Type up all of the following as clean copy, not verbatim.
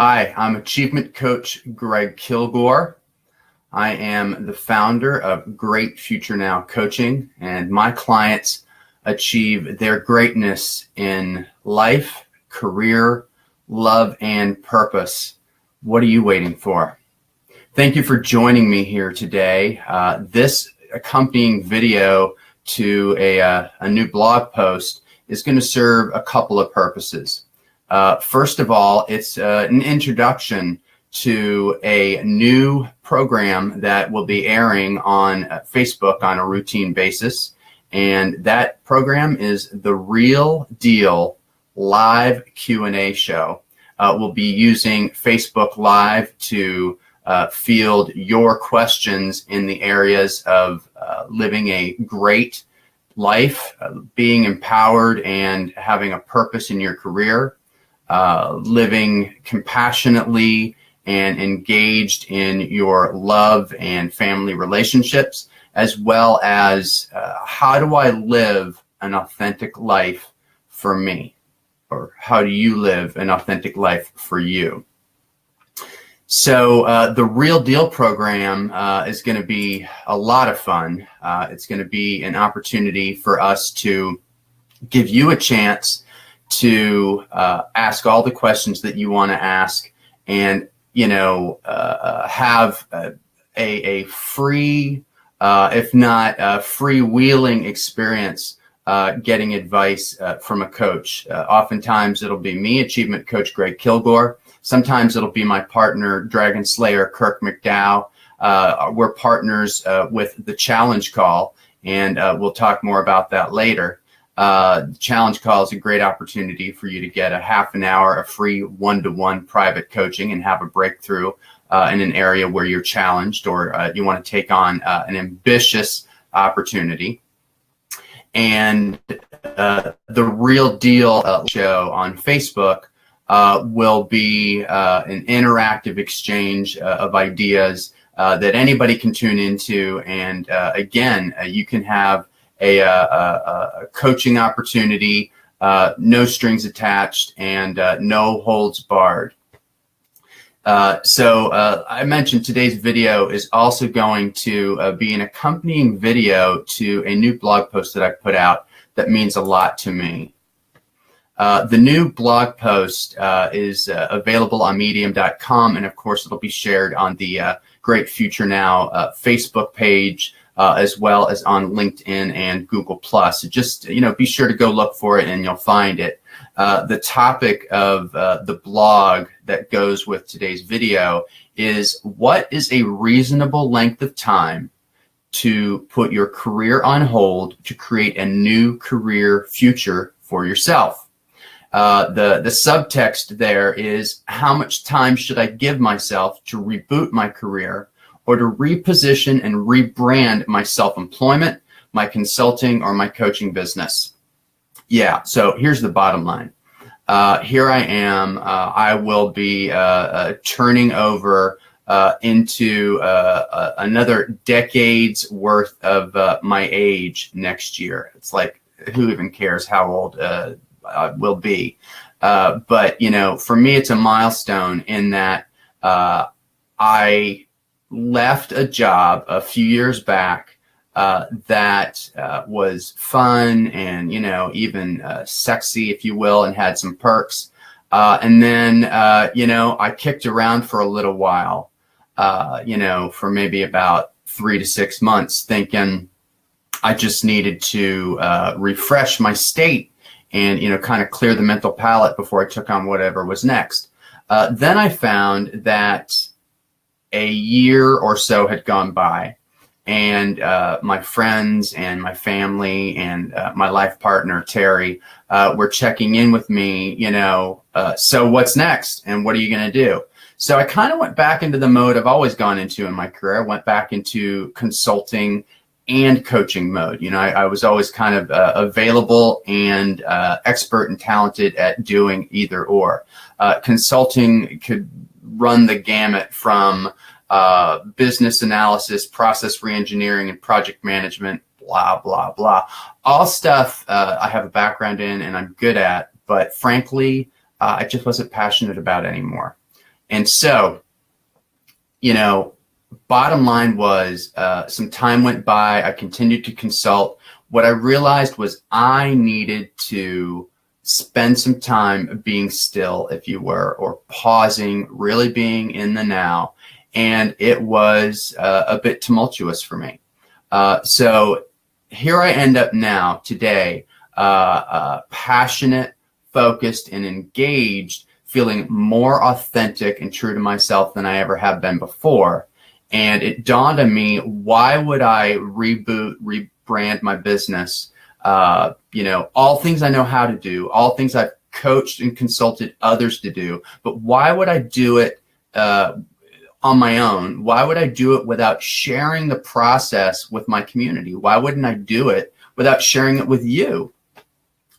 Hi, I'm Achievement Coach Greg Kilgore. I am the founder of Great Future Now Coaching, and my clients achieve their greatness in life, career, love, and purpose. What are you waiting for? Thank you for joining me here today. This accompanying video to a new blog post is going to serve a couple of purposes. First of all, it's an introduction to a new program that will be airing on Facebook on a routine basis. And that program is the Real Deal live Q&A show. We'll be using Facebook Live to field your questions in the areas of living a great life, being empowered and having a purpose in your career, living compassionately and engaged in your love and family relationships, as well as how do I live an authentic life for me? Or how do you live an authentic life for you? So the Real Deal program is going to be a lot of fun. It's going to be an opportunity for us to give you a chance to ask all the questions that you want to ask, and have a free, if not freewheeling experience getting advice from a coach. Oftentimes it'll be me, Achievement Coach Greg Kilgore. Sometimes it'll be my partner, Dragon Slayer Kirk McDowell. We're partners with the Challenge Call, and we'll talk more about that later. The Challenge Call is a great opportunity for you to get a half an hour of free one-to-one private coaching and have a breakthrough in an area where you're challenged or you want to take on an ambitious opportunity. And the Real Deal show on Facebook will be an interactive exchange of ideas that anybody can tune into. And again, you can have a coaching opportunity, no strings attached, and no holds barred. So I mentioned today's video is also going to be an accompanying video to a new blog post that I put out that means a lot to me. The new blog post is available on medium.com, and of course it'll be shared on the Great Future Now Facebook page, as well as on LinkedIn and Google+. So just, be sure to go look for it and you'll find it. The topic of the blog that goes with today's video is: what is a reasonable length of time to put your career on hold to create a new career future for yourself? The subtext there is: how much time should I give myself to reboot my career, or to reposition and rebrand my self-employment, my consulting, or my coaching business? Yeah, so here's the bottom line. Here I am. I will be turning over into another decade's worth of my age next year. It's like, who even cares how old I will be? But, for me, it's a milestone in that I left a job a few years back that was fun and, even sexy, if you will, and had some perks. And then, I kicked around for a little while, for maybe about 3 to 6 months, thinking I just needed to refresh my state and, kind of clear the mental palette before I took on whatever was next. Then I found that a year or so had gone by, and my friends and my family and my life partner, Terry, were checking in with me, so what's next and what are you going to do? So I kind of went back into the mode I've always gone into in my career. I went back into consulting and coaching mode. I was always kind of available and expert and talented at doing either or. Consulting could run the gamut from business analysis, process reengineering, and project management, blah, blah, blah. All stuff I have a background in and I'm good at, but frankly, I just wasn't passionate about anymore. And so, bottom line was, some time went by. I continued to consult. What I realized was I needed to spend some time being still, if you were, or pausing, really being in the now. And it was a bit tumultuous for me. So here I end up now today, passionate, focused, and engaged, feeling more authentic and true to myself than I ever have been before. And it dawned on me, why would I rebrand my business? All things I know how to do, all things I've coached and consulted others to do, but why would I do it on my own? Why would I do it without sharing the process with my community? Why wouldn't I do it without sharing it with you?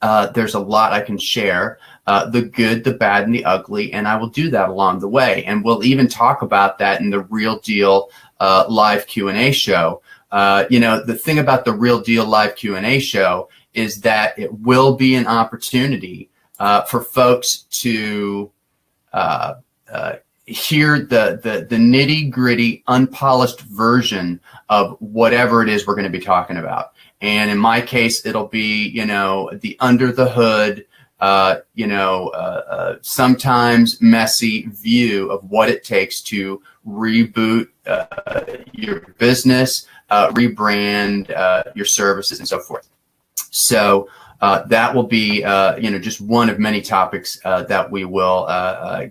There's a lot I can share, the good, the bad, and the ugly, and I will do that along the way. And we'll even talk about that in the Real Deal live Q&A show. The thing about the Real Deal live Q&A show is that it will be an opportunity for folks to hear the nitty-gritty, unpolished version of whatever it is we're going to be talking about. And in my case, it'll be, the under the hood, sometimes messy view of what it takes to reboot your business, rebrand your services, and so forth. So that will be, just one of many topics that we will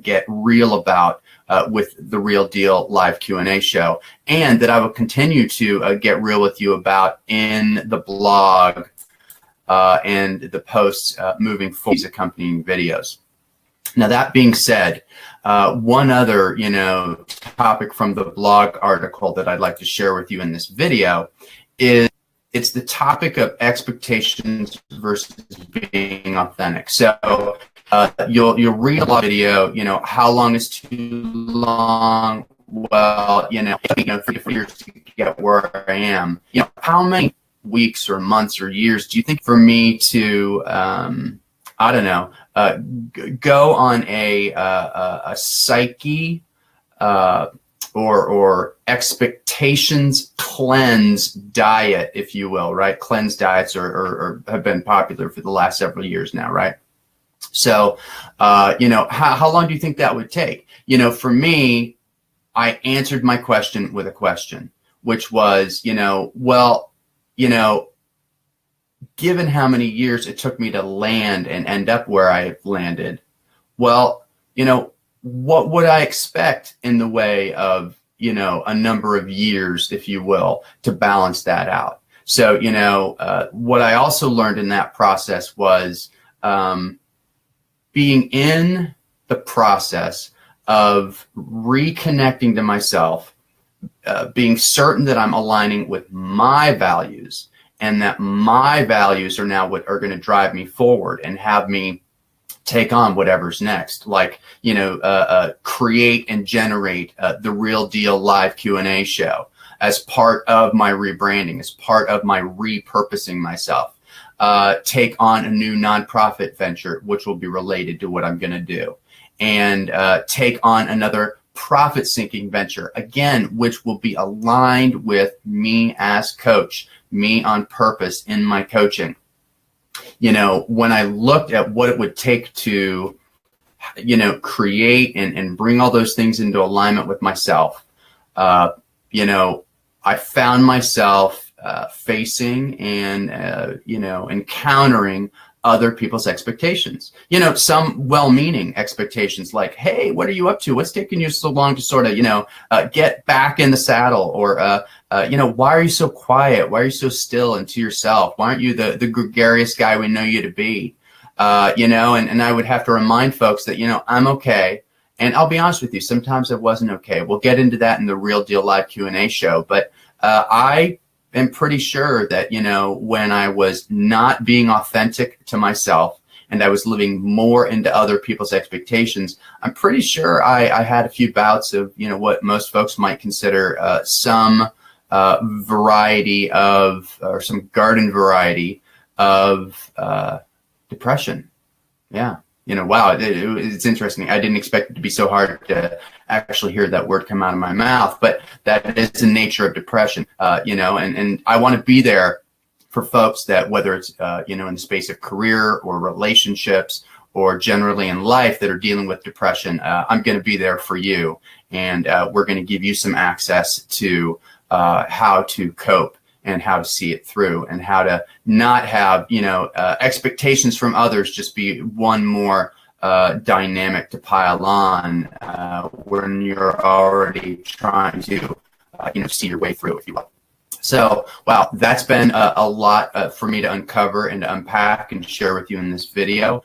get real about with the Real Deal live Q&A show, and that I will continue to get real with you about in the blog and the posts moving forward, these accompanying videos. Now, that being said, one other, topic from the blog article that I'd like to share with you in this video is it's the topic of expectations versus being authentic. So you'll read a video, how long is too long? Well, 3 to 4 years to get where I am. How many weeks or months or years do you think for me to, go on a psyche or expectations cleanse diet, if you will, right? Cleanse diets are have been popular for the last several years now, right? So, how long do you think that would take? For me, I answered my question with a question, which was, given how many years it took me to land and end up where I landed, well, what would I expect in the way of, a number of years, if you will, to balance that out? So, what I also learned in that process was being in the process of reconnecting to myself, being certain that I'm aligning with my values, and that my values are now what are going to drive me forward and have me take on whatever's next, like, create and generate the Real Deal live Q&A show as part of my rebranding, as part of my repurposing myself, take on a new nonprofit venture, which will be related to what I'm going to do, and take on another profit-sinking venture, again, which will be aligned with me as coach, me on purpose in my coaching. When I looked at what it would take to, create and bring all those things into alignment with myself, I found myself facing and, encountering other people's expectations, some well-meaning expectations like, hey, what are you up to? What's taking you so long to sort of, get back in the saddle? Or, why are you so quiet? Why are you so still and to yourself? Why aren't you the gregarious guy we know you to be? And I would have to remind folks that, I'm okay. And I'll be honest with you, sometimes I wasn't okay. We'll get into that in the Real Deal live Q&A show. But I am pretty sure that, when I was not being authentic to myself and I was living more into other people's expectations, I'm pretty sure I had a few bouts of, what most folks might consider some variety of, or some garden variety of depression. Yeah. wow, it's interesting. I didn't expect it to be so hard to actually hear that word come out of my mouth, but that is the nature of depression, and I want to be there for folks that, whether it's, in the space of career or relationships or generally in life that are dealing with depression, I'm going to be there for you. And we're going to give you some access to how to cope and how to see it through, and how to not have, expectations from others just be one more dynamic to pile on when you're already trying to, see your way through, if you will. So, wow, that's been a lot for me to uncover and to unpack and share with you in this video.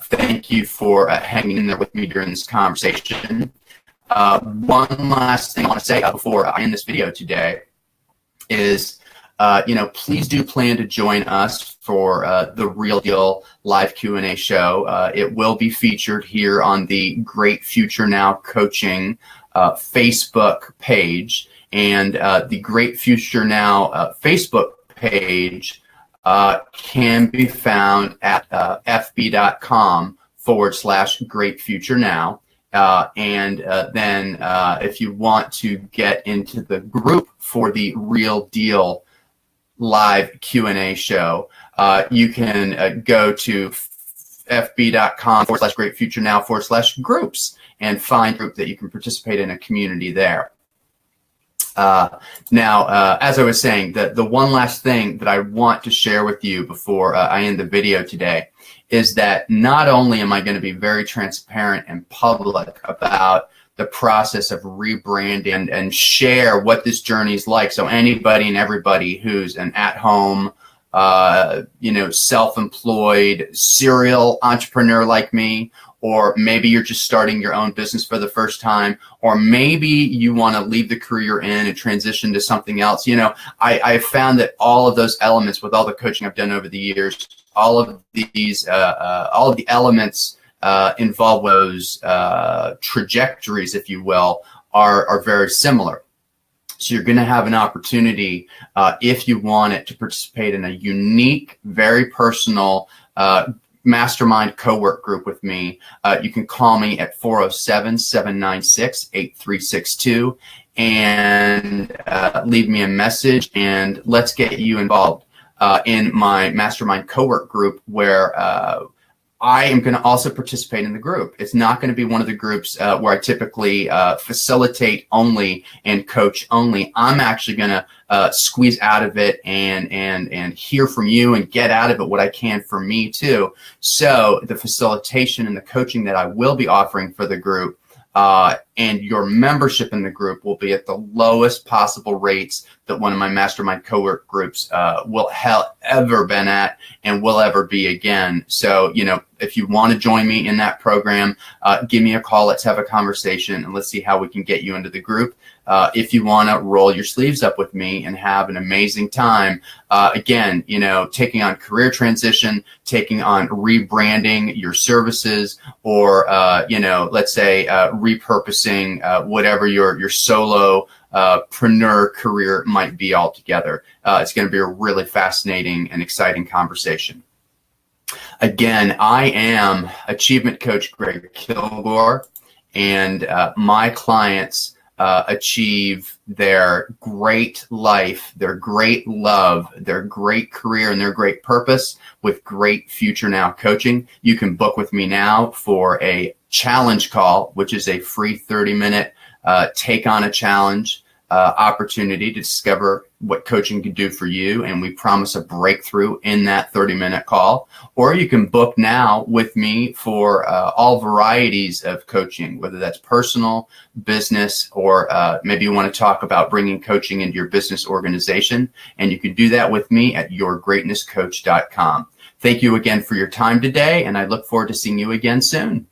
Thank you for hanging in there with me during this conversation. One last thing I want to say before I end this video today is, please do plan to join us for the Real Deal live Q&A show. It will be featured here on the Great Future Now Coaching Facebook page. And the Great Future Now Facebook page can be found at fb.com/Great Future Now. And then if you want to get into the group for the Real Deal live Q&A show, you can go to fb.com/Great Future Now/groups and find a group that you can participate in, a community there. Now, as I was saying, the one last thing that I want to share with you before I end the video today is that not only am I going to be very transparent and public about the process of rebranding and share what this journey is like, so anybody and everybody who's an at-home, self-employed serial entrepreneur like me, or maybe you're just starting your own business for the first time, or maybe you want to leave the career you're in and transition to something else. I've found that all of those elements, with all the coaching I've done over the years, all of the elements involved those trajectories, if you will, are very similar. So you're going to have an opportunity, if you want it, to participate in a unique, very personal mastermind co-work group with me. You can call me at 407-796-8362 and leave me a message, and let's get you involved in my mastermind co-work group, where I am going to also participate in the group. It's not going to be one of the groups where I typically facilitate only and coach only. I'm actually going to squeeze out of it and hear from you and get out of it what I can for me too. So the facilitation and the coaching that I will be offering for the group and your membership in the group will be at the lowest possible rates that one of my mastermind co-work groups will ever been at and will ever be again. So, if you want to join me in that program, give me a call. Let's have a conversation and let's see how we can get you into the group. If you want to roll your sleeves up with me and have an amazing time, again, taking on career transition, taking on rebranding your services, or, let's say repurposing whatever your solo preneur career might be altogether. It's going to be a really fascinating and exciting conversation. Again, I am Achievement Coach Greg Kilgore, and my clients achieve their great life, their great love, their great career, and their great purpose with Great Future Now coaching. You can book with me now for a challenge call, which is a free 30-minute take on a challenge opportunity to discover what coaching can do for you, and we promise a breakthrough in that 30-minute call. Or you can book now with me for all varieties of coaching, whether that's personal, business, or maybe you want to talk about bringing coaching into your business organization, and you can do that with me at yourgreatnesscoach.com. Thank you again for your time today, and I look forward to seeing you again soon.